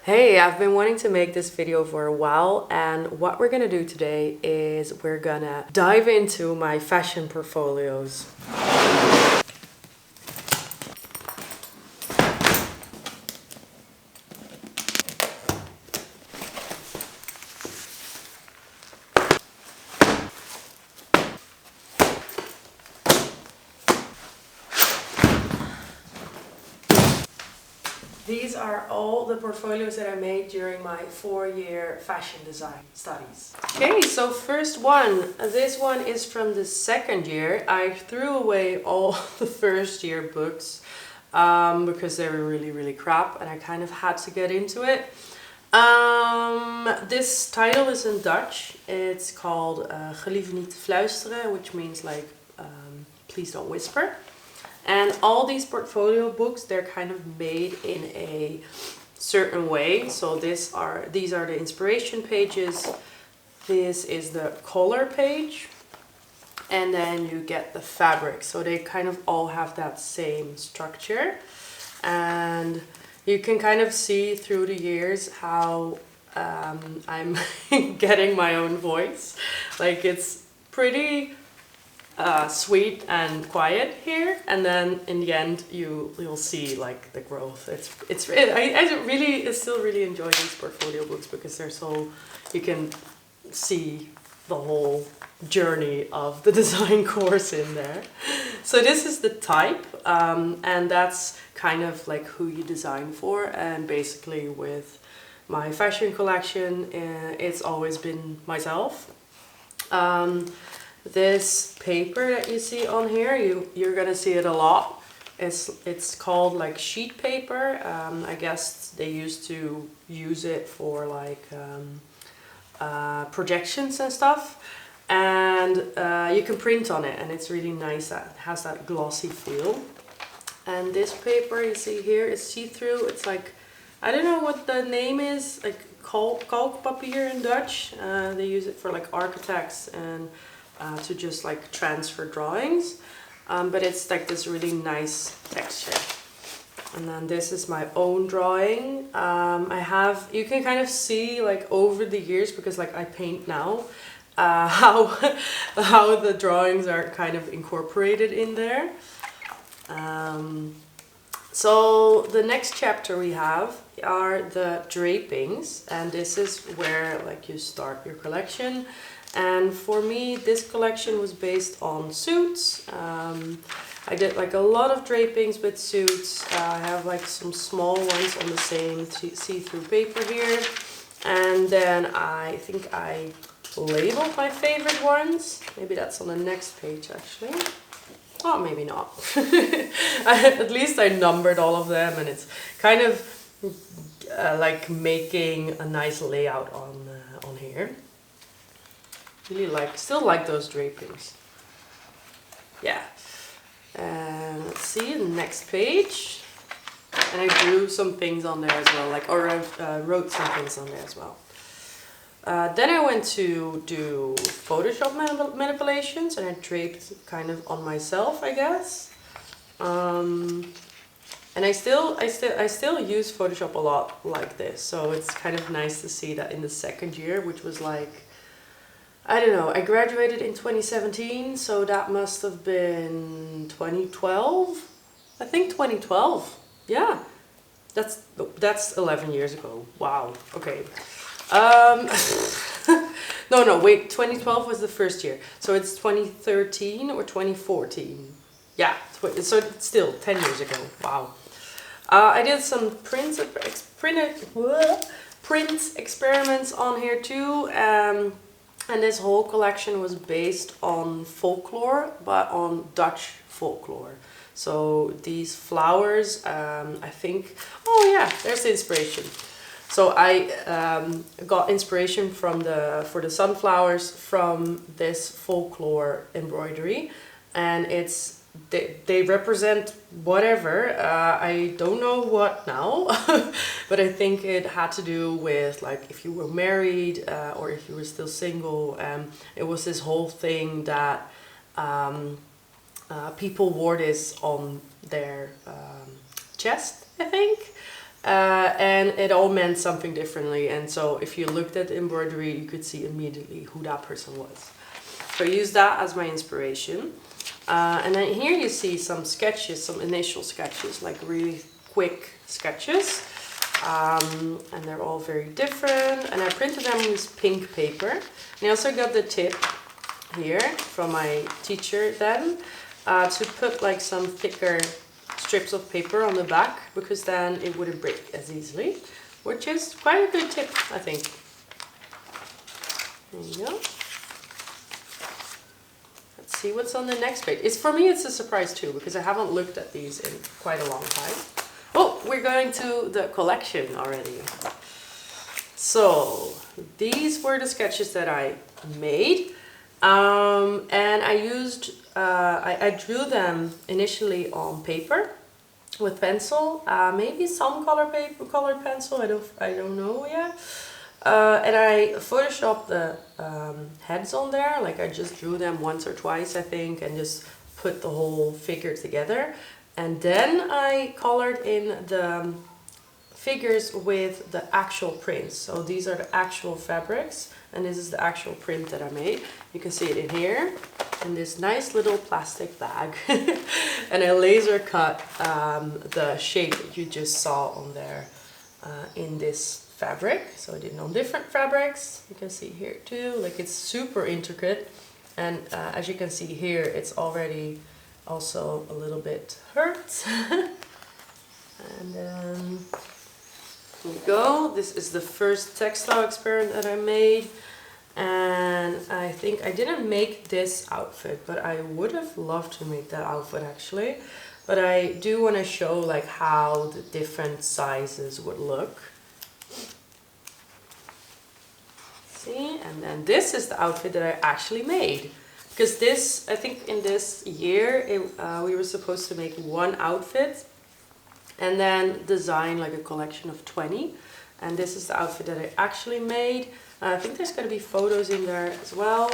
Hey, I've been wanting to make this video for a while, and what we're gonna do today is we're gonna dive into my fashion portfolios. These are all the portfolios that I made during my 4-year fashion design studies. Okay, so first one. This one is from the second year. I threw away all the first year books because they were really crap and I kind of had to get into it. This title is in Dutch. It's called Gelieve niet te fluisteren, which means like please don't whisper. And all these portfolio books, they're kind of made in a certain way. So these are the inspiration pages. This is the color page. And then you get the fabric. So they kind of all have that same structure. And you can kind of see through the years how I'm getting my own voice. Like it's pretty sweet and quiet here, and then in the end you'll see like the growth. I still really enjoy these portfolio books because they're so, you can see the whole journey of the design course in there. So this is the type, and that's kind of like who you design for. And basically with my fashion collection, it's always been myself. This paper that you see on here, you're gonna see it a lot. It's called like sheet paper. I guess they used to use it for like projections and stuff. And you can print on it, and it's really nice. That has that glossy feel. And this paper you see here is see-through. It's like, I don't know what the name is, like kalkpapier in Dutch. They use it for like architects and to just like transfer drawings, but it's like this really nice texture. And then this is my own drawing. You can kind of see like over the years, because like I paint now, how the drawings are kind of incorporated in there. So the next chapter we have are the drapings, and this is where like you start your collection. And for me, this collection was based on suits. I did like a lot of drapings with suits. I have like some small ones on the same see-through paper here. And then I think I labeled my favorite ones. Maybe that's on the next page actually. Oh, maybe not. At least I numbered all of them, and it's kind of like making a nice layout on here. Really still like those drapings. Yeah. And let's see the next page. And I drew some things on there as well, I wrote some things on there as well. Then I went to do Photoshop manipulations, and I draped kind of on myself, I guess. And I still use Photoshop a lot like this, so it's kind of nice to see that in the second year, which was like, I don't know, I graduated in 2017, so that must have been 2012. I think 2012. Yeah, that's 11 years ago. Wow. Okay. No, wait, 2012 was the first year. So it's 2013 or 2014. Yeah, so it's still 10 years ago. Wow. I did some print experiments on here too. And this whole collection was based on folklore, but on Dutch folklore. So these flowers, I think, oh yeah, there's the inspiration. So I got inspiration for the sunflowers from this folklore embroidery, and they represent whatever. I don't know what now, but I think it had to do with like if you were married or if you were still single. It was this whole thing that people wore this on their chest, I think. and it all meant something differently. And so if you looked at embroidery, you could see immediately who that person was. So I used that as my inspiration. And then here you see some sketches, some initial sketches, like really quick sketches. And they're all very different. And I printed them with pink paper. And I also got the tip here from my teacher then to put like some thicker strips of paper on the back, because then it wouldn't break as easily, which is quite a good tip, I think. There you go. Let's see what's on the next page. For me, it's a surprise too, because I haven't looked at these in quite a long time. Oh, we're going to the collection already. So these were the sketches that I made, and I used I drew them initially on paper with pencil, maybe some colored pencil. I don't know yet. And I photoshopped the heads on there. Like I just drew them once or twice, I think, and just put the whole figure together. And then I colored in the figures with the actual prints. So these are the actual fabrics, and this is the actual print that I made. You can see it in here, in this nice little plastic bag. And I laser cut the shape that you just saw on there in this fabric. So I did it on different fabrics. You can see here too, like it's super intricate. And as you can see here, it's already also a little bit hurt. And here we go. This is the first textile experiment that I made. And I think I didn't make this outfit, but I would have loved to make that outfit actually. But I do want to show like how the different sizes would look. See, and then this is the outfit that I actually made. Because this, I think in this year, we were supposed to make one outfit and then design like a collection of 20. And this is the outfit that I actually made. I think there's going to be photos in there as well.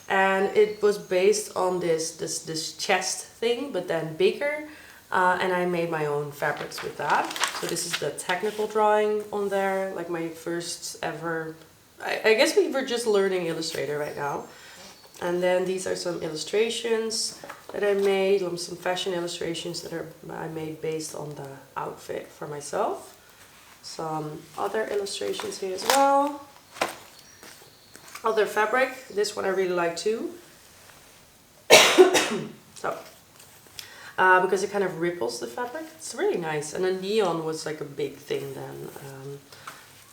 And it was based on this chest thing, but then bigger. And I made my own fabrics with that. So this is the technical drawing on there, like my first ever. I guess we were just learning Illustrator right now. And then these are some illustrations that I made, some fashion illustrations that I made based on the outfit for myself. Some other illustrations here as well. Other fabric, this one I really like too. So, because it kind of ripples the fabric, it's really nice. And the neon was like a big thing then.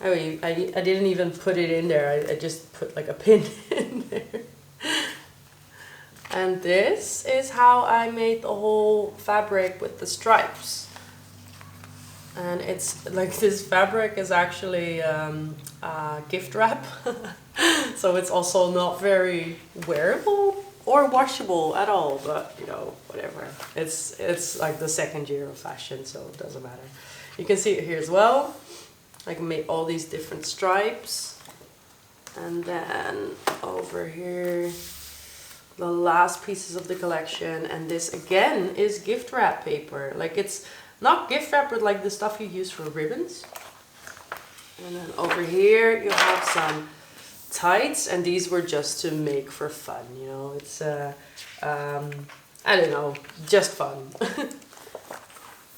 I didn't even put it in there, I just put like a pin in there. And this is how I made the whole fabric with the stripes. And it's like this fabric is actually gift wrap. So it's also not very wearable or washable at all, but you know, whatever. It's like the second year of fashion, so it doesn't matter. You can see it here as well. I can make all these different stripes. And then over here, the last pieces of the collection, and this again is gift wrap paper. Like it's not gift wrap, but like the stuff you use for ribbons. And then over here you have some tights, and these were just to make for fun, you know. It's I don't know, just fun.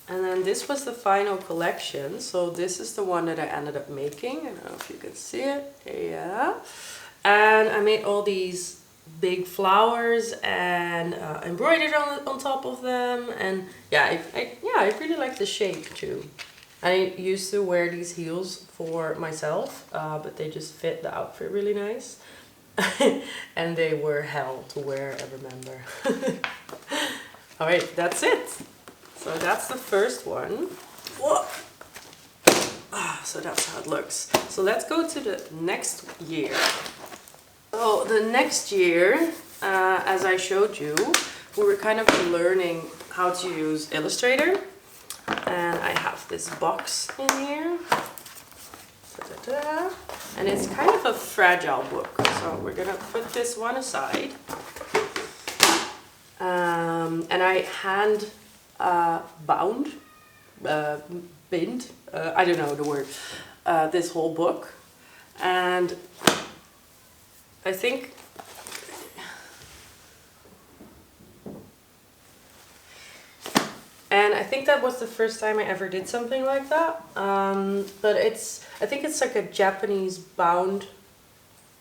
And then this was the final collection. So this is the one that I ended up making. I don't know if you can see it. Yeah. And I made all these big flowers and embroidered on top of them. And yeah, I really like the shape too. I used to wear these heels for myself, but they just fit the outfit really nice. And they were hell to wear, I remember. Alright, that's it. So that's the first one. Whoa. So that's how it looks. So let's go to the next year. So the next year, as I showed you, we were kind of learning how to use Illustrator. And I have this box in here. Ta-da-da. And it's kind of a fragile book. So we're gonna put this one aside. And I hand bind I don't know the word, this whole book. And I think that was the first time I ever did something like that. But I think it's like a Japanese bound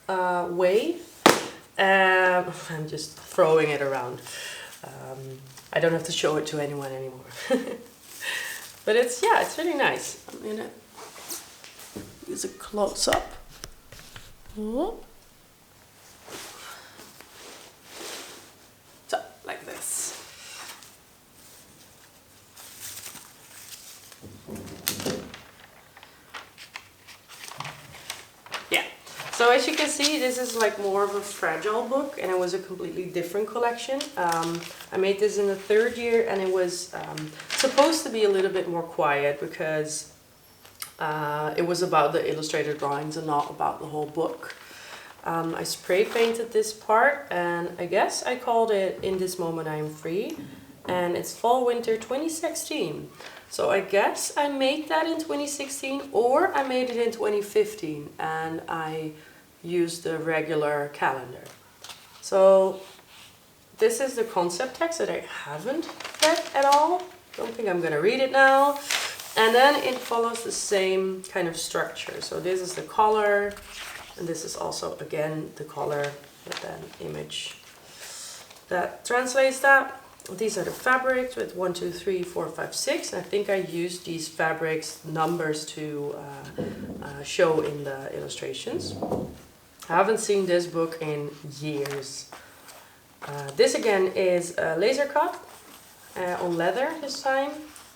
way. I'm just throwing it around. I don't have to show it to anyone anymore. But it's really nice. I'm gonna use a close up. So, like this. Yeah. So as you can see, this is like more of a fragile book, and it was a completely different collection. I made this in the 3rd year, and it was supposed to be a little bit more quiet because it was about the illustrated drawings and not about the whole book. I spray painted this part, and I guess I called it In This Moment I Am Free, and it's fall winter 2016. So I guess I made that in 2016, or I made it in 2015, and I used the regular calendar. So this is the concept text that I haven't read at all. Don't think I'm gonna read it now. And then it follows the same kind of structure. So this is the color, and this is also again the color, but then image that translates that. These are the fabrics with 1, 2, 3, 4, 5, 6. And I think I used these fabrics numbers to show in the illustrations. I haven't seen this book in years. This again is a laser cut on leather this time.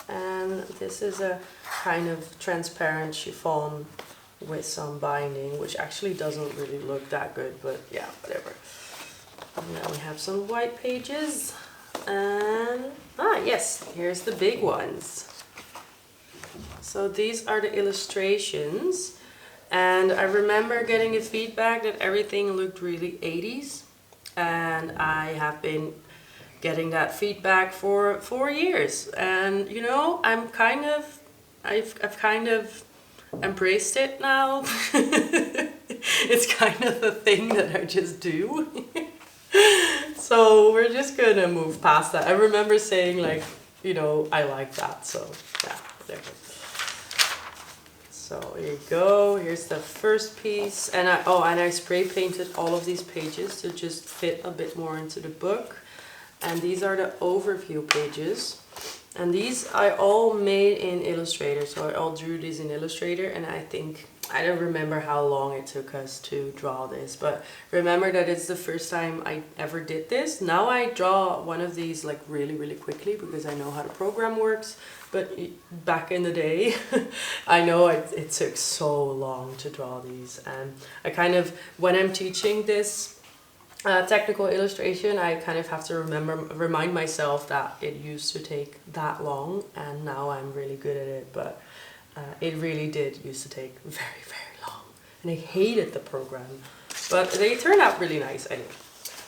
And this is a kind of transparent chiffon with some binding, which actually doesn't really look that good, but yeah, whatever. And now we have some white pages. And yes, here's the big ones. So these are the illustrations, and I remember getting a feedback that everything looked really 80s, and I have been getting that feedback for 4 years, and you know, I've kind of embraced it now. It's kind of a thing that I just do. So we're just gonna move past that. I remember saying, like, you know, I like that, so yeah, whatever. So here you go, here's the first piece, and I spray painted all of these pages to just fit a bit more into the book. And these are the overview pages, and these I all made in Illustrator, so I all drew these in Illustrator, and I don't remember how long it took us to draw this, but remember that it's the first time I ever did this. Now I draw one of these like really quickly because I know how the program works, but back in the day I know it took so long to draw these. And I kind of, when I'm teaching this technical illustration, I kind of have to remind myself that it used to take that long, and now I'm really good at it, but it really did used to take very long, and I hated the program, but they turned out really nice anyway.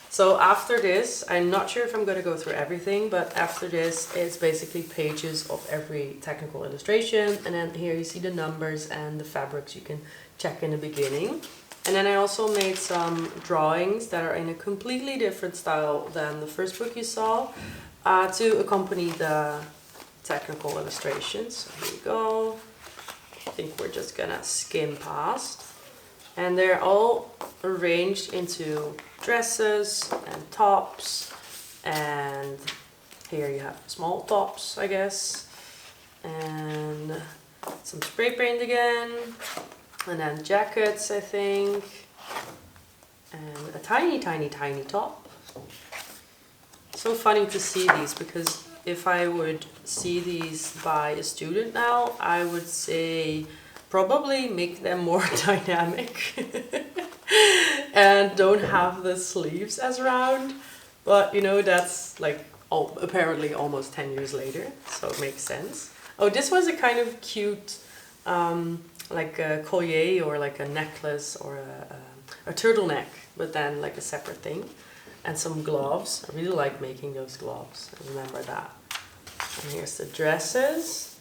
So after this, I'm not sure if I'm going to go through everything, but after this it's basically pages of every technical illustration, and then here you see the numbers and the fabrics you can check in the beginning. And then I also made some drawings that are in a completely different style than the first book you saw, to accompany the technical illustrations. So here you go. I think we're just gonna skim past. And they're all arranged into dresses and tops, and here you have small tops, I guess, and some spray paint again, and then jackets, I think, and a tiny top. So funny to see these, because if I would see these by a student now, I would say probably make them more dynamic and don't have the sleeves as round. But you know, that's like apparently almost 10 years later, so it makes sense. Oh, this was a kind of cute like a collier or like a necklace or a turtleneck, but then like a separate thing. And some gloves. I really like making those gloves. I remember that. And here's the dresses.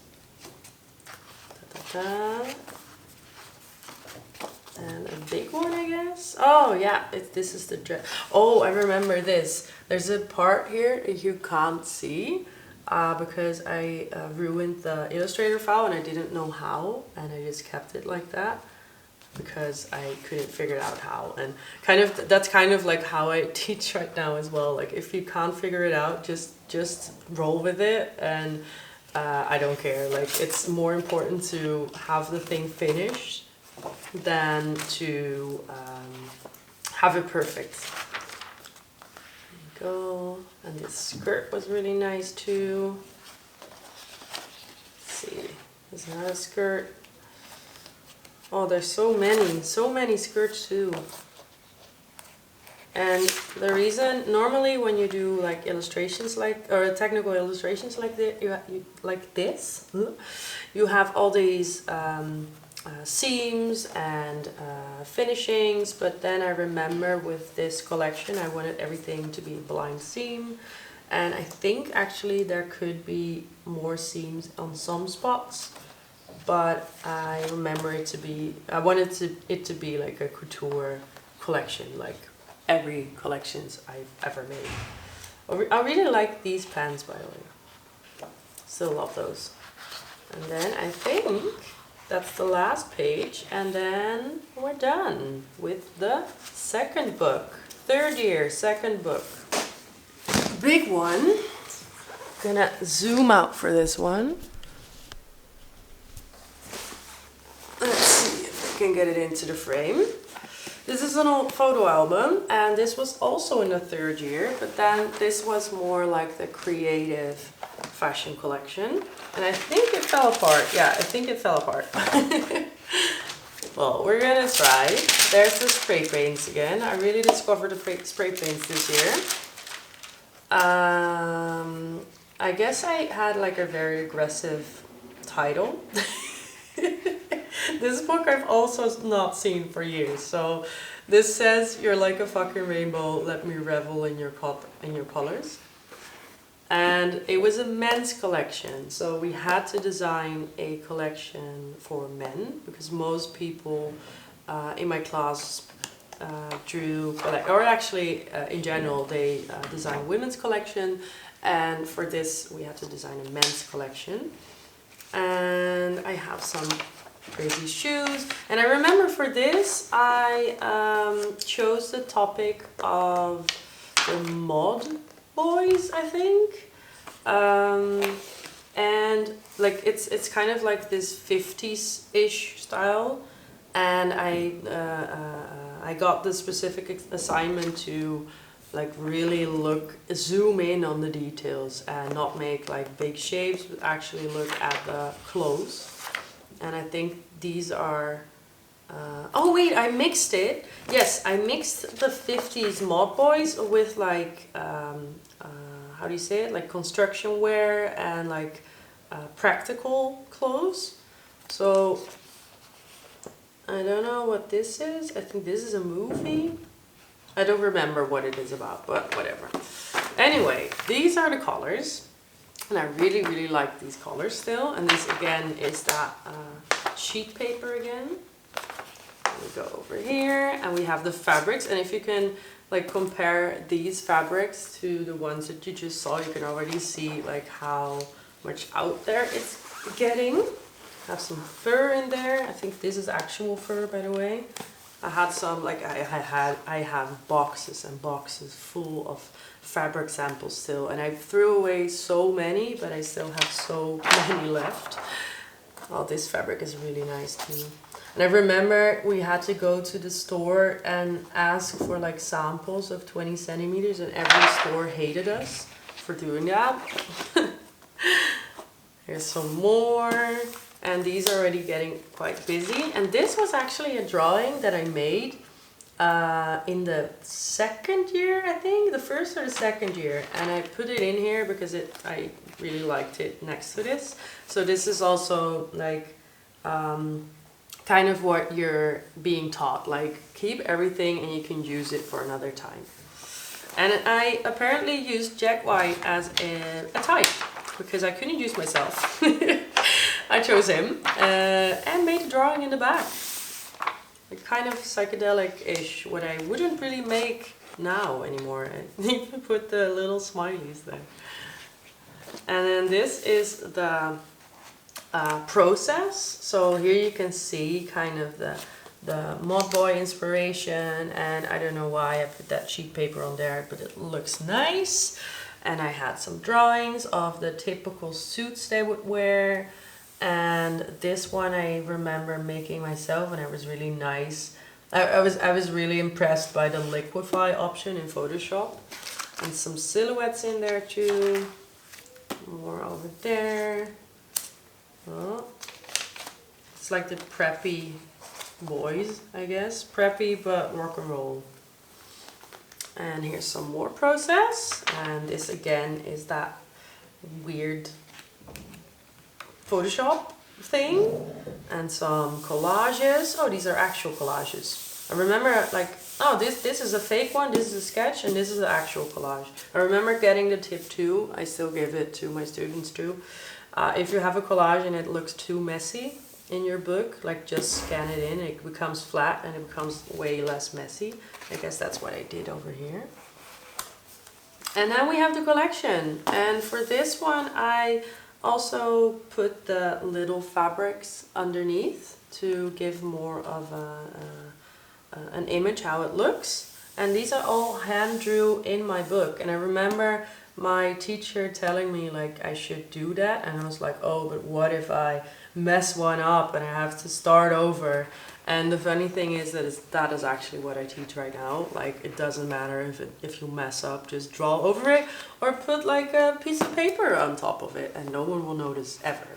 Ta-ta. And a big one, I guess. Oh yeah, this is the dress. Oh, I remember this. There's a part here you can't see because I ruined the Illustrator file and I didn't know how, and I just kept it like that because I couldn't figure out how. And that's kind of like how I teach right now as well. Like if you can't figure it out, just roll with it, and I don't care. Like it's more important to have the thing finished than to have it perfect. There you go. And this skirt was really nice too. Let's see, is that a skirt? Oh, there's so many skirts too. And the reason, normally when you do like illustrations or technical illustrations like this, you have all these seams and finishings, but then I remember with this collection I wanted everything to be a blind seam, and I think actually there could be more seams on some spots, but I remember I wanted it to be like a couture collection, like every collections I've ever made. I really like these pants, by the way. Still love those. And then I think that's the last page, and then we're done with the second book. Third year, second book. Big one. Gonna zoom out for this one. Let's see if I can get it into the frame. This is an old photo album, and this was also in the third year, but then this was more like the creative fashion collection. And I think it fell apart. Yeah, I think it fell apart. Well, we're gonna try. There's the spray paints again. I really discovered the spray paints this year. I guess I had like a very aggressive title. This book I've also not seen for years. So this says, "You're like a fucking rainbow, let me revel in your colors." And it was a men's collection, so we had to design a collection for men because most people in my class drew, or actually in general they design women's collection, and for this we had to design a men's collection. And I have some crazy shoes, and I remember for this I chose the topic of the mod boys, I think, and like it's kind of like this 50s-ish style, and I got the specific assignment to like really zoom in on the details and not make like big shapes, but actually look at the clothes. And I think these are oh wait, I mixed it. Yes, I mixed the 50s mod boys with like how do you say it, like construction wear and like practical clothes. So I don't know what this is. I think this is a movie. I don't remember what it is about, but whatever. Anyway, these are the colors, and I really like these colors still. And this again is that sheet paper again. We go over here, and we have the fabrics, and if you can like compare these fabrics to the ones that you just saw, you can already see like how much out there it's getting. Have some fur in there. I think this is actual fur, by the way. I had some, like I have boxes and boxes full of fabric samples still, and I threw away so many, but I still have so many left. Oh, this fabric is really nice too. And I remember we had to go to the store and ask for like samples of 20 centimeters, and every store hated us for doing that. Here's some more. And these are already getting quite busy. And this was actually a drawing that I made in the second year, I think. The first or the second year. And I put it in here because I really liked it next to this. So this is also like kind of what you're being taught. Like keep everything and you can use it for another time. And I apparently used Jack White as a type because I couldn't use myself. I chose him and made a drawing in the back. Like kind of psychedelic-ish, what I wouldn't really make now anymore. I even put the little smileys there. And then this is the process. So here you can see kind of the Mod Boy inspiration, and I don't know why I put that sheet paper on there, but it looks nice. And I had some drawings of the typical suits they would wear. And this one I remember making myself, and it was really nice. I was really impressed by the liquify option in Photoshop. And some silhouettes in there too. More over there. Oh. It's like the preppy boys, I guess. Preppy but rock and roll. And here's some more process. And this again is that weird Photoshop thing. And some collages. Oh, these are actual collages. I remember like, oh, this is a fake one, this is a sketch, and this is an actual collage. I remember getting the tip too. I still give it to my students too. If you have a collage and it looks too messy in your book, like just scan it in, it becomes flat and it becomes way less messy. I guess that's what I did over here. And then we have the collection. And for this one, I also put the little fabrics underneath to give more of an image how it looks. And these are all hand drew in my book. And I remember my teacher telling me like I should do that, and I was like, oh, but what if I mess one up and I have to start over? And the funny thing is that is actually what I teach right now. Like, it doesn't matter if you mess up, just draw over it or put like a piece of paper on top of it and no one will notice ever.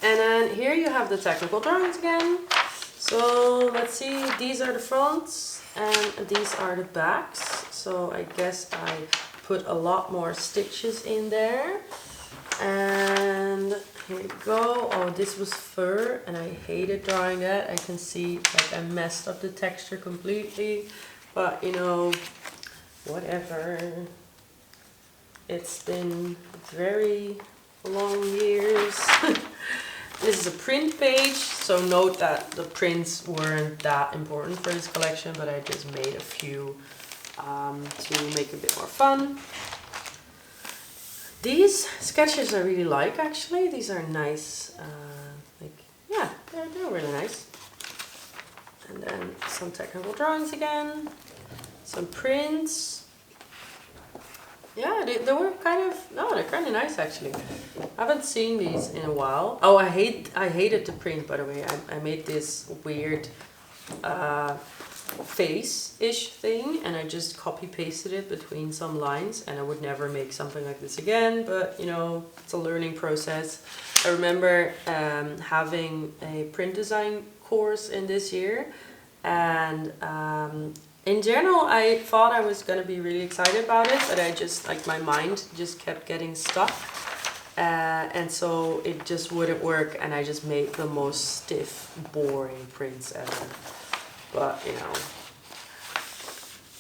And then here you have the technical drawings again. So let's see, these are the fronts and these are the backs. So I guess I put a lot more stitches in there. And here we go. Oh, this was fur and I hated drawing that. I can see like I messed up the texture completely, but you know, whatever. It's been very long years. This is a print page, so note that the prints weren't that important for this collection, but I just made a few to make it a bit more fun. These sketches I really like, actually. These are nice, like, yeah, they're really nice. And then some technical drawings again, some prints. Yeah, they were kind of, no, they're kind of nice actually. I haven't seen these in a while. Oh, I hated the print, by the way. I made this weird face-ish thing, and I just copy pasted it between some lines, and I would never make something like this again, but you know, it's a learning process. I remember having a print design course in this year, and in general I thought I was going to be really excited about it, but I just, like, my mind just kept getting stuck, and so it just wouldn't work, and I just made the most stiff, boring prints ever. But, you know,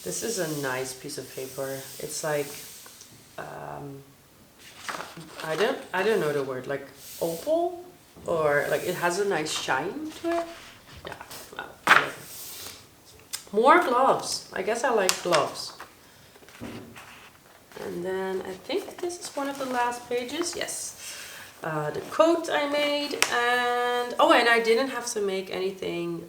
this is a nice piece of paper. It's like, I don't know the word, like opal, or like it has a nice shine to it. Yeah, well, whatever. More gloves. I guess I like gloves. And then I think this is one of the last pages. Yes. The coat I made, and oh, and I didn't have to make anything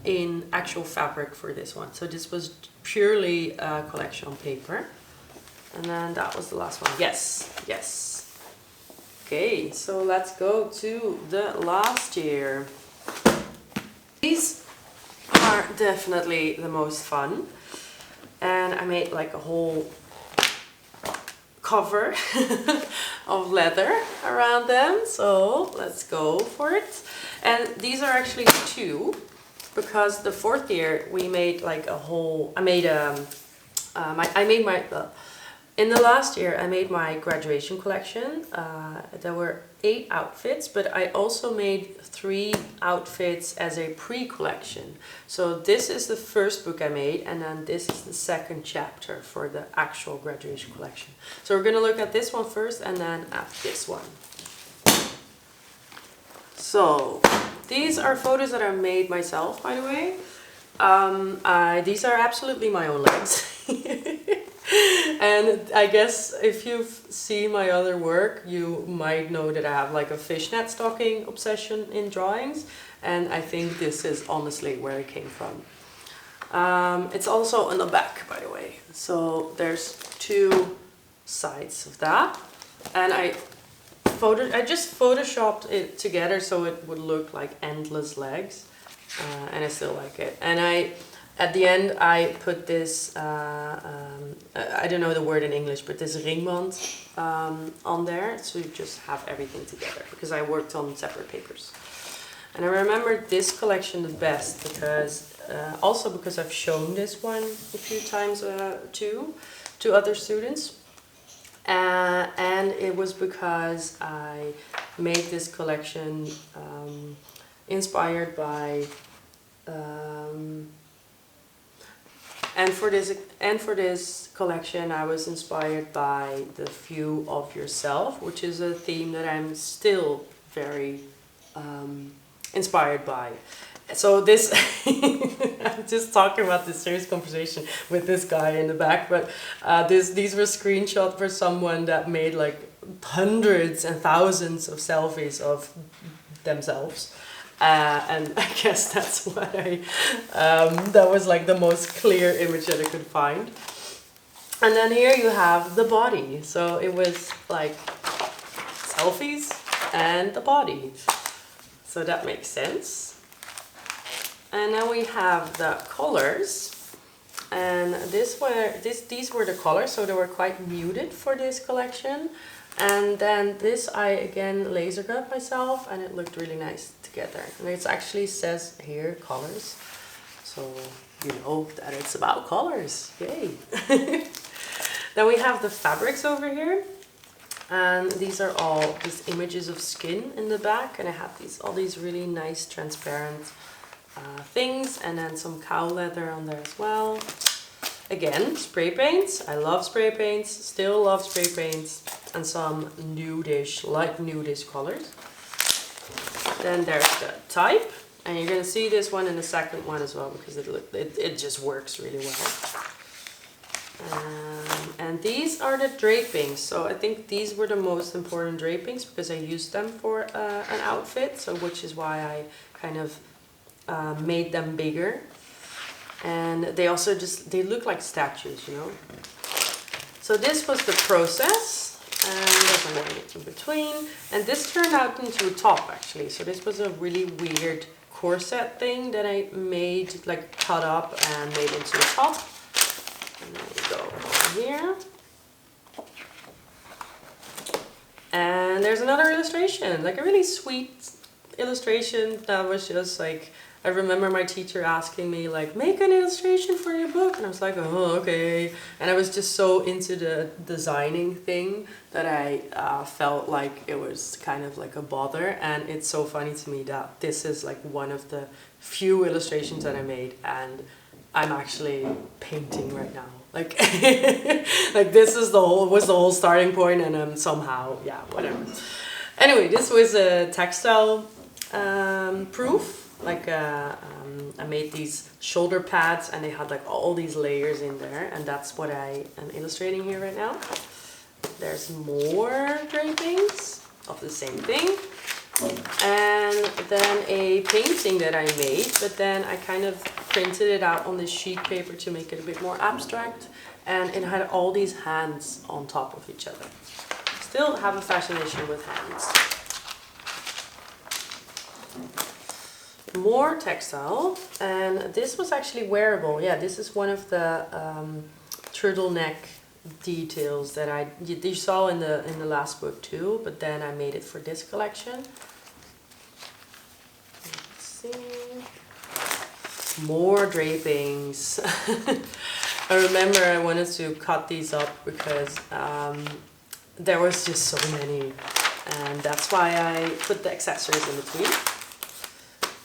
in actual fabric for this one. So this was purely a collection on paper. And then that was the last one. Yes, yes. Okay, so let's go to the last year. These are definitely the most fun. And I made like a whole cover of leather around them. So let's go for it. And these are actually two, because the fourth year we made like a whole, I made In the last year, I made my graduation collection. There were 8 outfits, but I also made 3 outfits as a pre-collection. So this is the first book I made, and then this is the second chapter for the actual graduation collection. So we're going to look at this one first, and then at this one. So these are photos that I made myself, by the way. These are absolutely my own legs. And I guess if you've seen my other work, you might know that I have like a fishnet stocking obsession in drawings, and I think this is honestly where it came from. It's also on the back, by the way. So there's 2 sides of that, and I just photoshopped it together so it would look like endless legs, and I still like it. And at the end, I put this, I don't know the word in English, but this ringband on there, so you just have everything together, because I worked on separate papers. And I remember this collection the best, because also because I've shown this one a few times to other students. And it was because I made this collection inspired by... And for this collection, I was inspired by the View of Yourself, which is a theme that I'm still very inspired by. So this, I'm just talking about this serious conversation with this guy in the back, but these were screenshots for someone that made like hundreds and thousands of selfies of themselves. And I guess that's what that was like the most clear image that I could find. And then here you have the body. So it was like selfies and the body. So that makes sense. And then we have the colors. And these were the colors, so they were quite muted for this collection. And then this I again laser cut myself, and it looked really nice together. And it actually says here colors, so you know that it's about colors. Yay! Then we have the fabrics over here, and these are all these images of skin in the back, and I have all these really nice transparent things, and then some cow leather on there as well. Again, spray paints. I love spray paints, still love spray paints, and some nudish, light nudish colors. Then there's the type, and you're gonna see this one in the second one as well, because it just works really well. And these are the drapings. So I think these were the most important drapings because I used them for an outfit. So which is why I kind of made them bigger. And they also they look like statues, you know. So this was the process, and there's another in between. And this turned out into a top actually. So this was a really weird corset thing that I made, like cut up and made into a top. And then we go over here. And there's another illustration, like a really sweet illustration that was just like, I remember my teacher asking me like, make an illustration for your book. And I was like, oh, okay. And I was just so into the designing thing that I felt like it was kind of like a bother. And it's so funny to me that this is like one of the few illustrations that I made, and I'm actually painting right now. Like, like this is was the whole starting point, and somehow, yeah, whatever. Anyway, this was a textile proof. Like I made these shoulder pads, and they had like all these layers in there, and that's what I am illustrating here right now. There's more drapings of the same thing, and then a painting that I made, but then I kind of printed it out on this sheet paper to make it a bit more abstract, and it had all these hands on top of each other. Still have a fascination with hands. More textile, and this was actually wearable. Yeah, this is one of the turtleneck details that you saw in the last book too, but then I made it for this collection. Let's see. More drapings. I remember I wanted to cut these up because there was just so many, and that's why I put the accessories in between.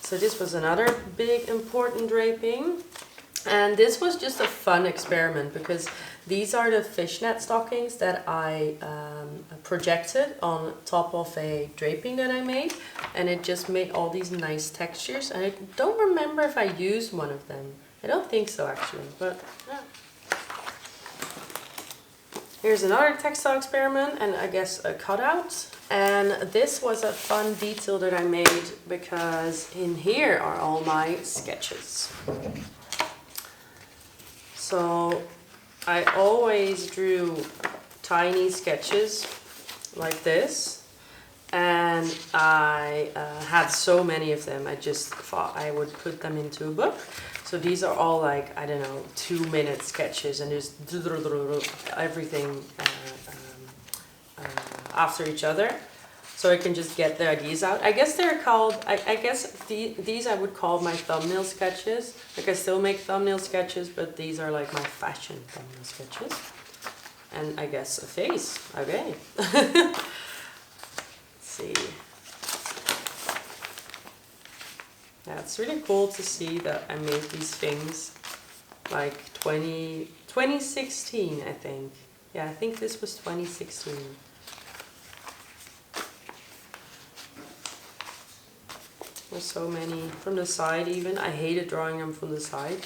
So this was another big important draping, and this was just a fun experiment because these are the fishnet stockings that I projected on top of a draping that I made, and it just made all these nice textures, and I don't remember if I used one of them. I don't think so actually, but yeah. Here's another textile experiment, and I guess a cutout. And this was a fun detail that I made because in here are all my sketches. So I always drew tiny sketches like this, and I had so many of them, I just thought I would put them into a book. So these are all like, I don't know, 2-minute sketches, and just everything after each other. So I can just get the ideas out. I guess they're called, I guess these I would call my thumbnail sketches. Like I still make thumbnail sketches, but these are like my fashion thumbnail sketches. And I guess a face, okay. Let's see. Yeah, it's really cool to see that I made these things like 2016, I think. Yeah, I think this was 2016. There's so many from the side even. I hated drawing them from the side.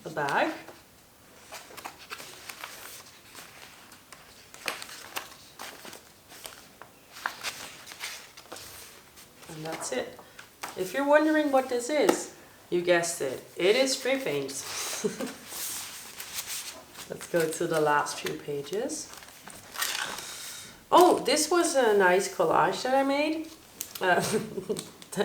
The bag. And that's it. If you're wondering what this is, you guessed it. It is spray paint. Let's go to the last few pages. Oh, this was a nice collage that I made.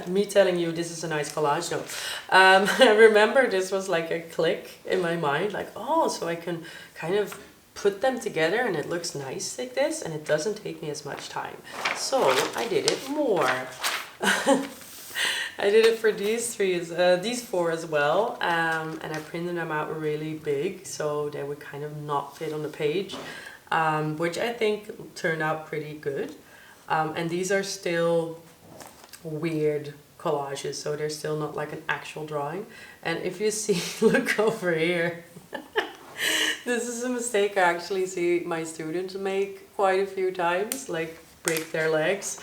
Me telling you this is a nice collage, no. I remember this was like a click in my mind, like, oh, so I can kind of put them together and it looks nice like this, and it doesn't take me as much time. So I did it more. I did it for these four as well, and I printed them out really big so they would kind of not fit on the page, which I think turned out pretty good. And these are still weird collages, so they're still not like an actual drawing. And if you see, look over here. This is a mistake I actually see my students make quite a few times, like break their legs.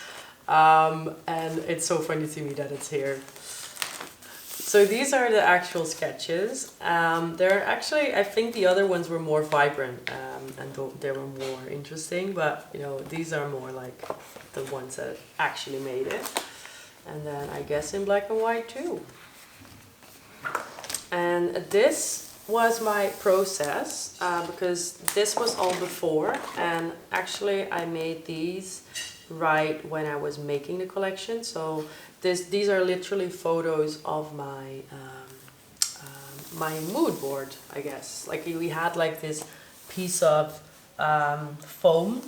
And it's so funny to me that it's here. So these are the actual sketches. They're actually, I think the other ones were more vibrant, and they were more interesting, but you know, these are more like the ones that actually made it. And then I guess in black and white too. And this was my process, because this was all before, and actually I made these right when I was making the collection. So these are literally photos of my my mood board, I guess. Like we had like this piece of foam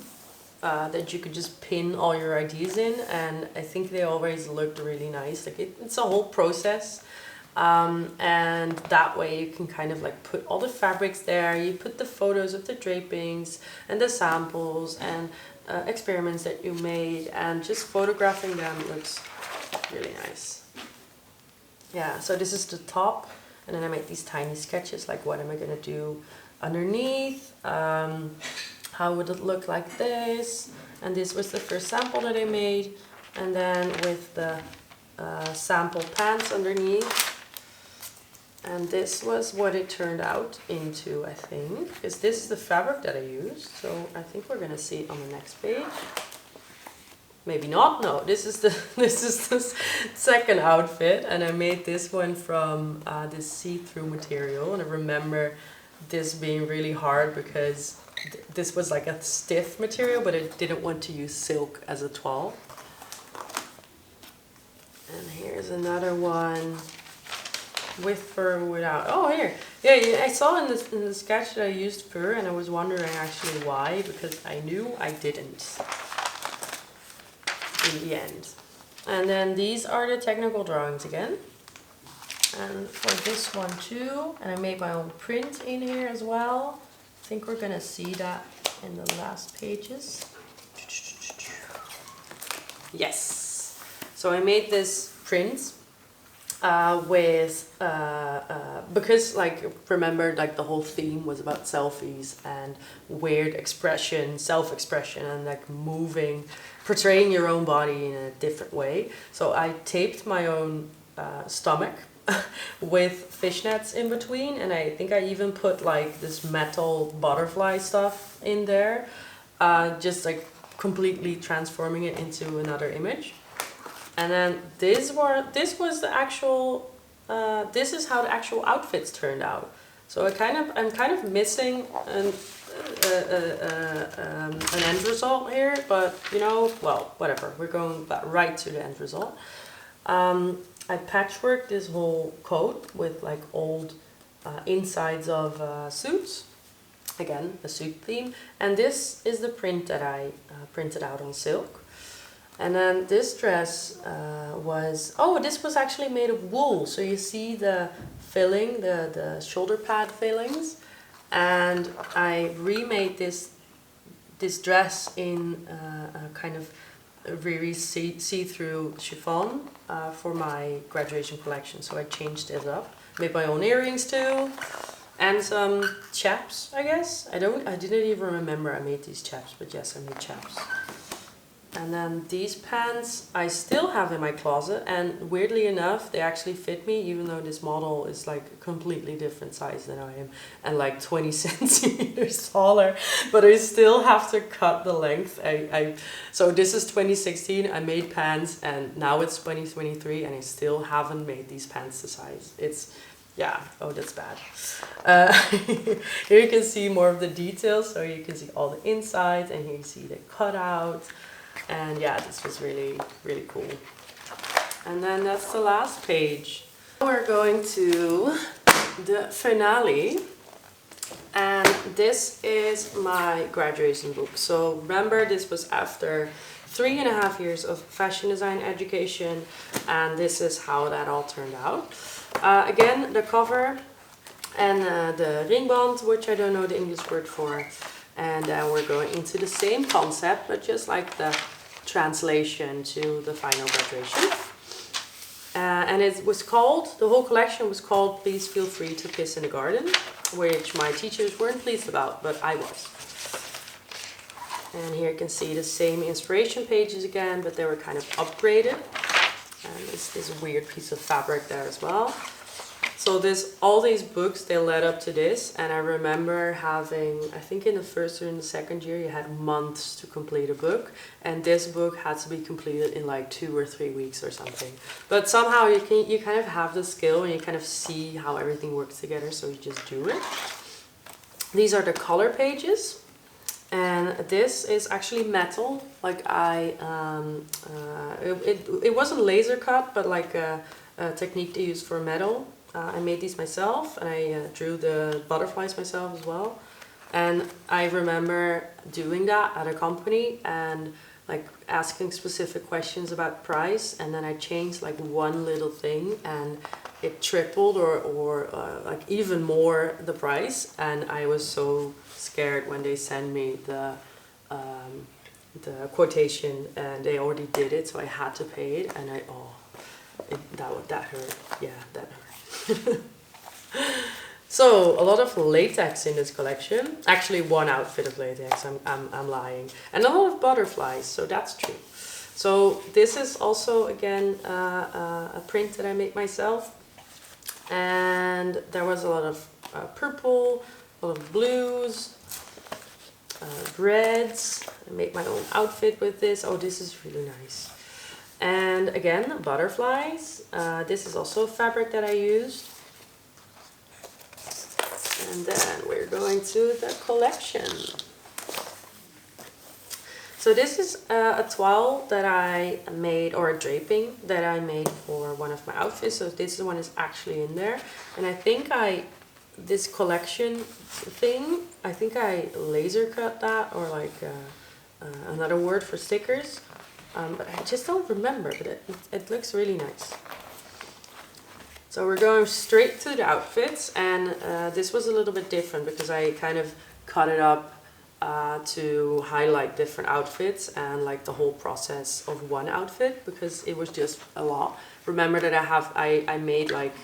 that you could just pin all your ideas in, and I think they always looked really nice. Like it's a whole process, and that way you can kind of like put all the fabrics there. You put the photos of the drapings and the samples and experiments that you made, and just photographing them looks really nice. Yeah, so this is the top, and then I make these tiny sketches like what am I gonna do underneath, how would it look like this, and this was the first sample that I made, and then with the sample pants underneath. And this was what it turned out into, I think, because this is the fabric that I used. So I think we're gonna see it on the next page. Maybe not. No, this is the second outfit, and I made this one from this see-through material. And I remember this being really hard because this was like a stiff material, but I didn't want to use silk as a toile. And here's another one. With fur and without. Oh, here. Yeah, I saw in the sketch that I used fur, and I was wondering actually why, because I knew I didn't in the end. And then these are the technical drawings again. And for this one too, and I made my own print in here as well. I think we're gonna see that in the last pages. Yes, so I made this print because like remember like the whole theme was about selfies and weird expression, self-expression, and like moving, portraying your own body in a different way. So I taped my own stomach with fishnets in between, and I think I even put like this metal butterfly stuff in there, just like completely transforming it into another image. And then this was the actual, this is how the actual outfits turned out. So I'm kind of missing an end result here, but you know, well, whatever. We're going right to the end result. I patchworked this whole coat with like old insides of suits. Again, a suit theme. And this is the print that I printed out on silk. And then this dress this was actually made of wool. So you see the filling, the shoulder pad fillings. And I remade this dress in a kind of a really see-through chiffon for my graduation collection. So I changed it up. Made my own earrings too. And some chaps, I guess. I didn't even remember I made these chaps, but yes, I made chaps. And then these pants I still have in my closet, and weirdly enough, they actually fit me, even though this model is like a completely different size than I am, and like 20 centimeters taller, but I still have to cut the length. So this is 2016, I made pants, and now it's 2023, and I still haven't made these pants the size. Yeah, oh, that's bad. Here you can see more of the details, so you can see all the insides, and here you see the cutout. And yeah, this was really, really cool. And then that's the last page. We're going to the finale. And this is my graduation book. So remember, this was after 3.5 years of fashion design education. And this is how that all turned out. Again, the cover and the ringband, which I don't know the English word for. And then we're going into the same concept, but just like the translation to the final graduation. And it was called, the whole collection was called Please Feel Free to Kiss in the Garden, which my teachers weren't pleased about, but I was. And here you can see the same inspiration pages again, but they were kind of upgraded. And there's this weird piece of fabric there as well. So all these books, they led up to this, and I remember having, I think in the first or in the second year, you had months to complete a book, and this book had to be completed in like 2 or 3 weeks or something. But somehow you kind of have the skill, and you kind of see how everything works together, so you just do it. These are the color pages, and this is actually metal. Like it wasn't laser cut, but like a technique they use for metal. I made these myself, and I drew the butterflies myself as well. And I remember doing that at a company and like asking specific questions about price, and then I changed like one little thing and it tripled or like even more the price. And I was so scared when they sent me the quotation, and they already did it, so I had to pay it, and that hurt. Yeah, that hurt. So a lot of latex in this collection. Actually, one outfit of latex. I'm lying. And a lot of butterflies. So that's true. So this is also again a print that I made myself. And there was a lot of purple, a lot of blues, reds. I made my own outfit with this. Oh, this is really nice. And again, butterflies. This is also fabric that I used. And then we're going to the collection. So this is a toile that I made, or a draping that I made for one of my outfits. So this one is actually in there. And I think this collection thing, I think I laser cut that, or like another word for stickers. But I just don't remember, but it looks really nice. So we're going straight to the outfits, and this was a little bit different because I kind of cut it up to highlight different outfits and like the whole process of one outfit, because it was just a lot. Remember that I made like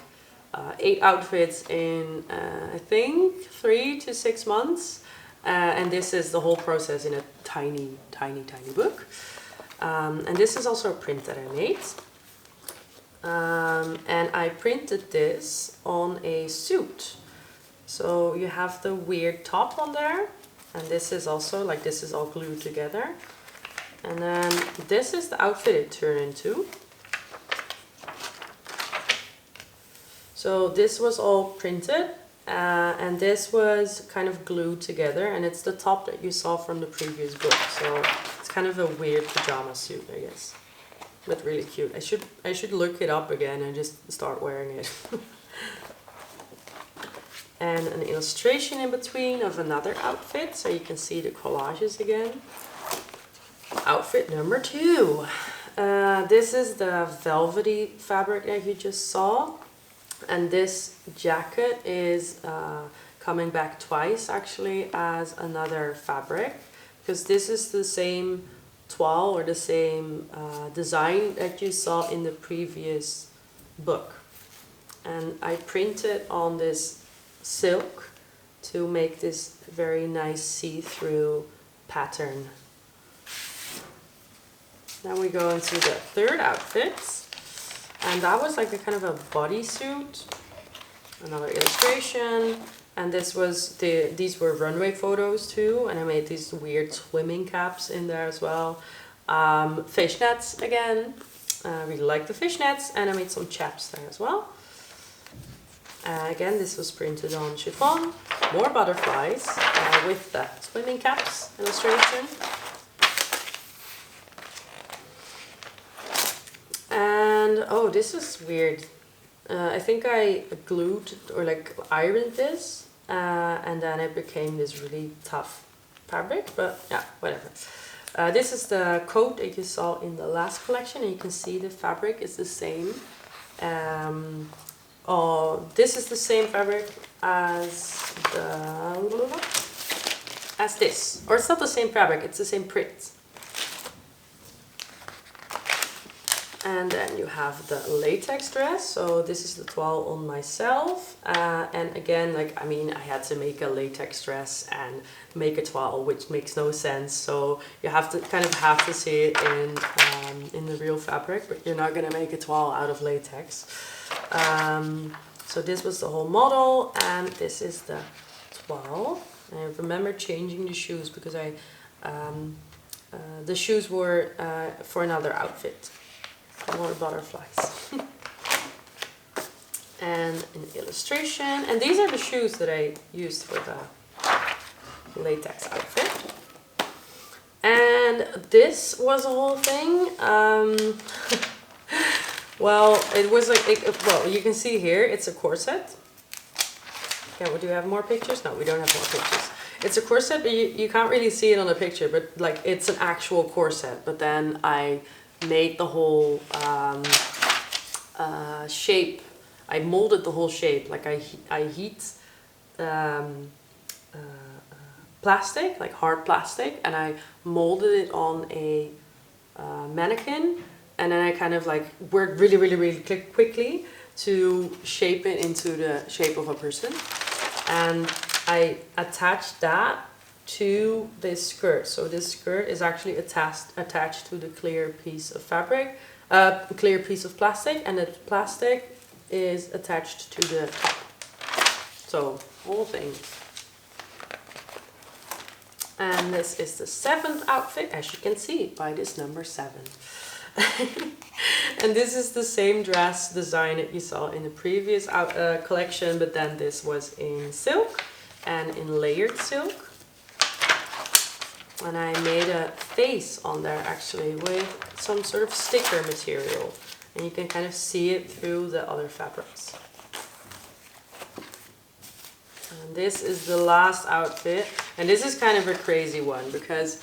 8 outfits in I think 3 to 6 months, and this is the whole process in a tiny book. And this is also a print that I made. And I printed this on a suit. So you have the weird top on there, and this is also like, this is all glued together. And then this is the outfit it turned into. So this was all printed, and this was kind of glued together, and it's the top that you saw from the previous book. So it's kind of a weird pajama suit, I guess. But really cute. I should look it up again and just start wearing it. And an illustration in between of another outfit, so you can see the collages again. Outfit number 2. This is the velvety fabric that you just saw, and this jacket is coming back twice actually as another fabric, because this is the same toile or the same design that you saw in the previous book, and I printed on this silk to make this very nice see-through pattern. Now we go into the third outfit, and that was like a kind of a bodysuit, another illustration. And this was these were runway photos too, and I made these weird swimming caps in there as well. Fishnets again, I really like the fishnets, and I made some chaps there as well. Again, this was printed on chiffon, more butterflies with the swimming caps illustration. And oh, this is weird. I think I glued or like ironed this, and then it became this really tough fabric, but yeah, whatever. This is the coat that you saw in the last collection, and you can see the fabric is the same. This is the same fabric as this, or it's not the same fabric, it's the same print. And then you have the latex dress. So this is the toile on myself. And again, like, I mean, I had to make a latex dress and make a toile, which makes no sense. So you have to kind of see it in the real fabric, but you're not gonna make a toile out of latex. So this was the whole model, and this is the toile. And I remember changing the shoes because the shoes were for another outfit. More butterflies. And an illustration, and these are the shoes that I used for the latex outfit. And this was a whole thing. Well, it was like, well, you can see here, it's a corset. Yeah, well, do you have more pictures? No, we don't have more pictures. It's a corset, but you can't really see it on the picture, but like, it's an actual corset. But then I made the whole shape. I molded the whole shape. Like I heat plastic, like hard plastic, and I molded it on a mannequin, and then I kind of like worked really quickly to shape it into the shape of a person, and I attached that to this skirt. So this skirt is actually attached to the clear piece of fabric, clear piece of plastic, and the plastic is attached to the top. So whole thing. And this is the 7th outfit, as you can see by this number 7. And this is the same dress design that you saw in the previous collection, but then this was in silk and in layered silk. And I made a face on there actually with some sort of sticker material, and you can kind of see it through the other fabrics. And this is the last outfit, and this is kind of a crazy one because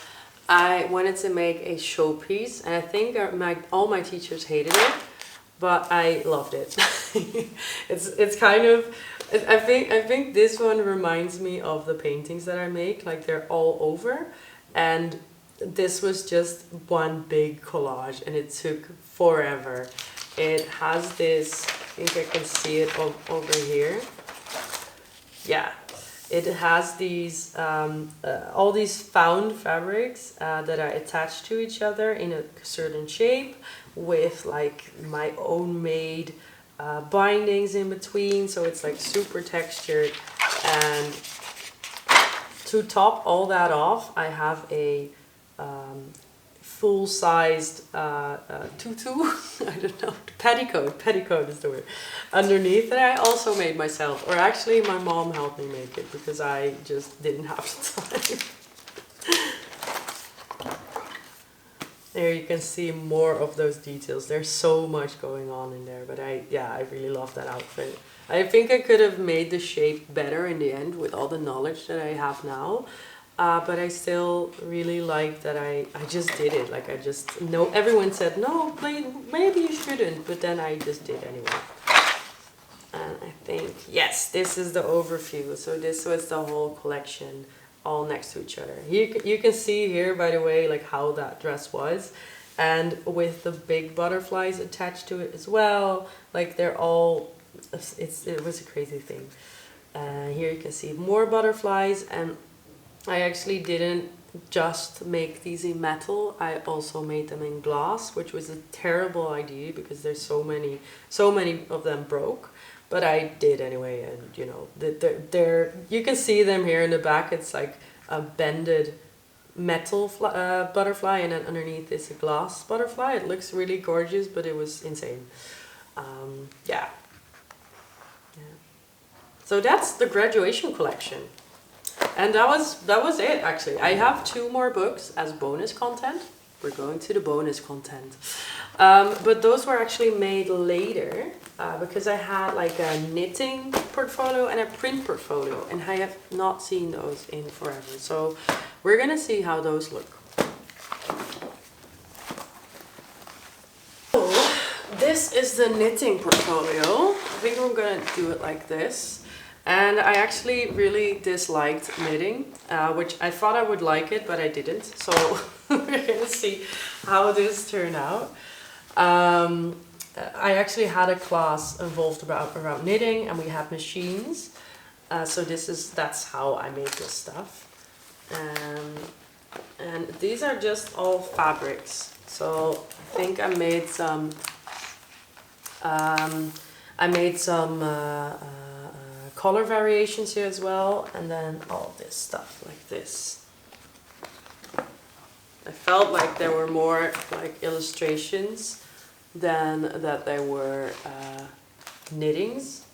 I wanted to make a showpiece, and I think all my teachers hated it, but I loved it. It's kind of, I think this one reminds me of the paintings that I make, like they're all over, and this was just one big collage and it took forever. It has this, I think I can see it over here. Yeah, it has these all these found fabrics that are attached to each other in a certain shape with like my own made bindings in between, so it's like super textured. And to top all that off, I have a full-sized tutu, I don't know, petticoat is the word, underneath, that I also made myself. Or actually my mom helped me make it because I just didn't have the time. There you can see more of those details. There's so much going on in there, but I really love that outfit. I think I could have made the shape better in the end with all the knowledge that I have now. But I still really like that I just did it. Like I just know everyone said, no, maybe you shouldn't, but then I just did anyway. And I think, yes, this is the overview. So this was the whole collection all next to each other. You can see here, by the way, like how that dress was. And with the big butterflies attached to it as well. Like they're all, it was a crazy thing. Here you can see more butterflies, and I actually didn't just make these in metal, I also made them in glass, which was a terrible idea because there's so many of them broke. But I did anyway, and you know, they're you can see them here in the back. It's like a bended metal butterfly, and then underneath is a glass butterfly. It looks really gorgeous, but it was insane. Yeah. So that's the graduation collection. And that was it, actually. I have 2 more books as bonus content. We're going to the bonus content. But those were actually made later because I had like a knitting portfolio and a print portfolio, and I have not seen those in forever. So we're gonna see how those look. So this is the knitting portfolio. I think I'm gonna do it like this. And I actually really disliked knitting, which I thought I would like it, but I didn't. So we're gonna see how this turned out. I actually had a class involved around knitting, and we had machines. So that's how I made this stuff. And these are just all fabrics. So I think I made some. Color variations here as well, and then all this stuff like this. I felt like there were more like illustrations than that there were knittings.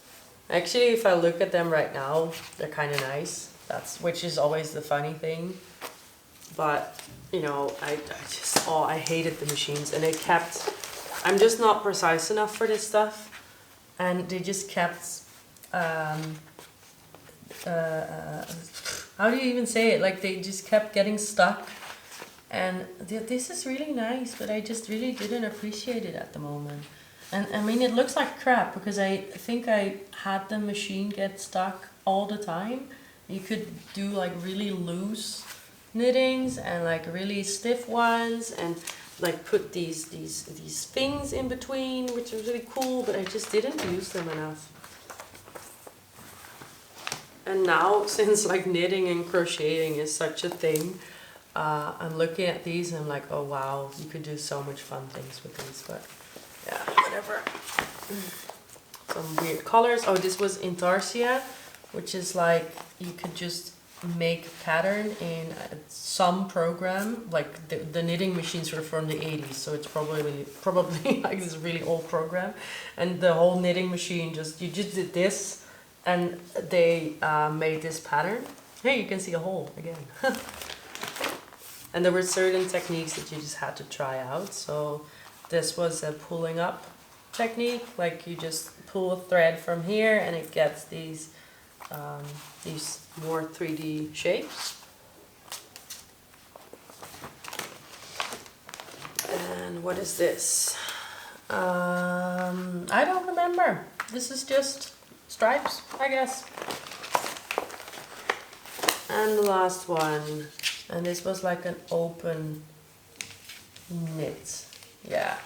Actually, if I look at them right now, they're kind of nice. Which is always the funny thing. But you know, I hated the machines, and I'm just not precise enough for this stuff, and they just kept. How do you even say it? Like they just kept getting stuck, and this is really nice, but I just really didn't appreciate it at the moment. And I mean, it looks like crap because I think I had the machine get stuck all the time. You could do like really loose knittings and like really stiff ones, and like put these things in between, which was really cool, but I just didn't use them enough. And now, since like knitting and crocheting is such a thing, I'm looking at these and I'm like, oh wow, you could do so much fun things with these, but yeah, whatever. Some weird colors. Oh, this was Intarsia, which is like, you could just make a pattern in some program. Like the knitting machines were from the 80s, so it's probably like this really old program. And the whole knitting machine, you just did this, and they made this pattern. Hey, you can see a hole again. And there were certain techniques that you just had to try out. So this was a pulling up technique. Like you just pull a thread from here and it gets these more 3D shapes. And what is this? I don't remember. This is just stripes, I guess. And the last one, and this was like an open knit. Yeah,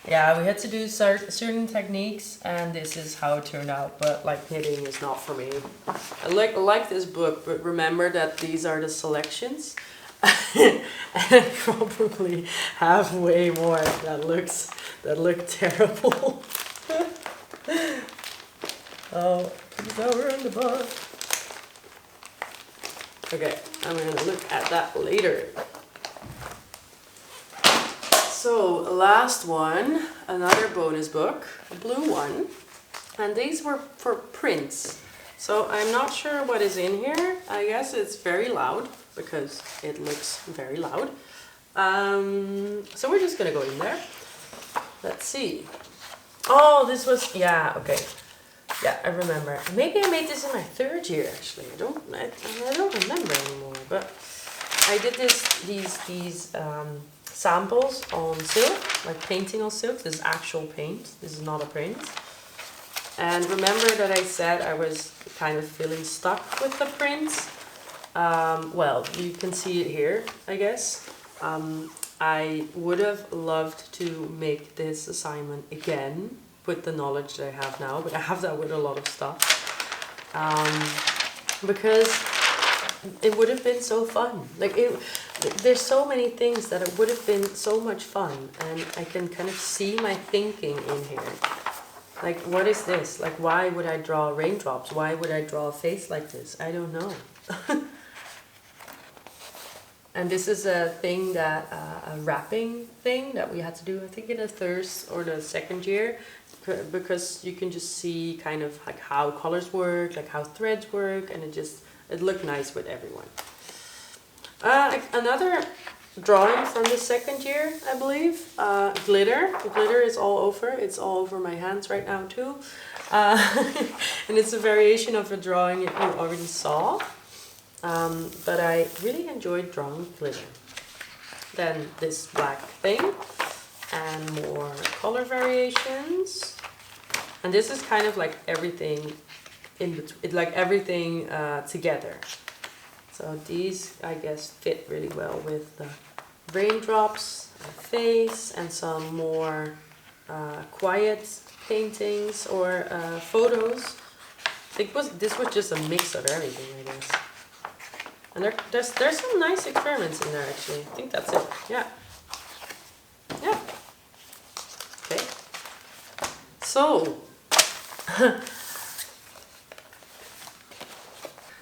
we had to do certain techniques, and this is how it turned out. But like, knitting is not for me. I like this book, but remember that these are the selections. And I probably have way more that look terrible. Oh, it's over in the book. Okay, I'm gonna look at that later. So, last one, another bonus book, a blue one. And these were for prints. So I'm not sure what is in here. I guess it's very loud because it looks very loud. So we're just gonna go in there. Let's see. Oh, this was, yeah, okay. Yeah, I remember. Maybe I made this in my 3rd year actually. I don't remember anymore. But I did these samples on silk, like painting on silk. This is actual paint. This is not a print. And remember that I said I was kind of feeling stuck with the prints. Well, you can see it here, I guess. I would have loved to make this assignment again with the knowledge that I have now, but I have that with a lot of stuff. Because it would have been so fun. Like, there's so many things that it would have been so much fun, and I can kind of see my thinking in here. Like, what is this? Like, why would I draw raindrops? Why would I draw a face like this? I don't know. And this is a thing that, a wrapping thing that we had to do, I think in the 1st or the 2nd year, because you can just see kind of like how colors work, like how threads work, and it looked nice with everyone. Another drawing from the 2nd year, I believe, glitter. The glitter is all over. It's all over my hands right now too. And it's a variation of a drawing you already saw. But I really enjoyed drawing glitter. Then this black thing and more color variations. And this is kind of like everything in between, like everything together. So these, I guess, fit really well with the raindrops, a face, and some more quiet paintings or photos. This was just a mix of everything, I guess. And there's some nice experiments in there, actually. I think that's it. Yeah. Yeah. Okay. So.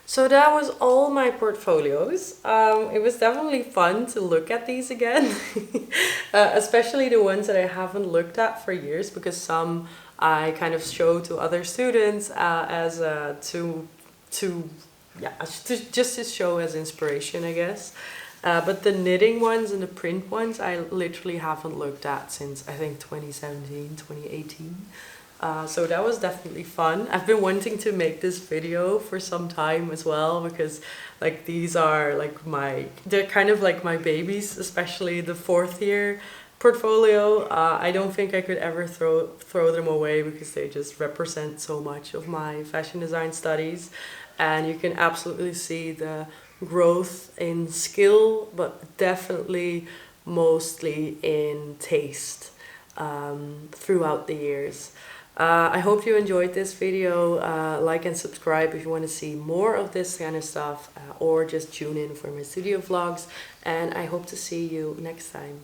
So that was all my portfolios. It was definitely fun to look at these again. Especially the ones that I haven't looked at for years, because some I kind of show to other students as just to show as inspiration, I guess. But the knitting ones and the print ones I literally haven't looked at since I think 2017, 2018. So that was definitely fun. I've been wanting to make this video for some time as well, because like these are like they're kind of like my babies, especially the 4th year portfolio. I don't think I could ever throw them away, because they just represent so much of my fashion design studies. And you can absolutely see the growth in skill, but definitely mostly in taste throughout the years. I hope you enjoyed this video. Like and subscribe if you want to see more of this kind of stuff, or just tune in for my studio vlogs. And I hope to see you next time.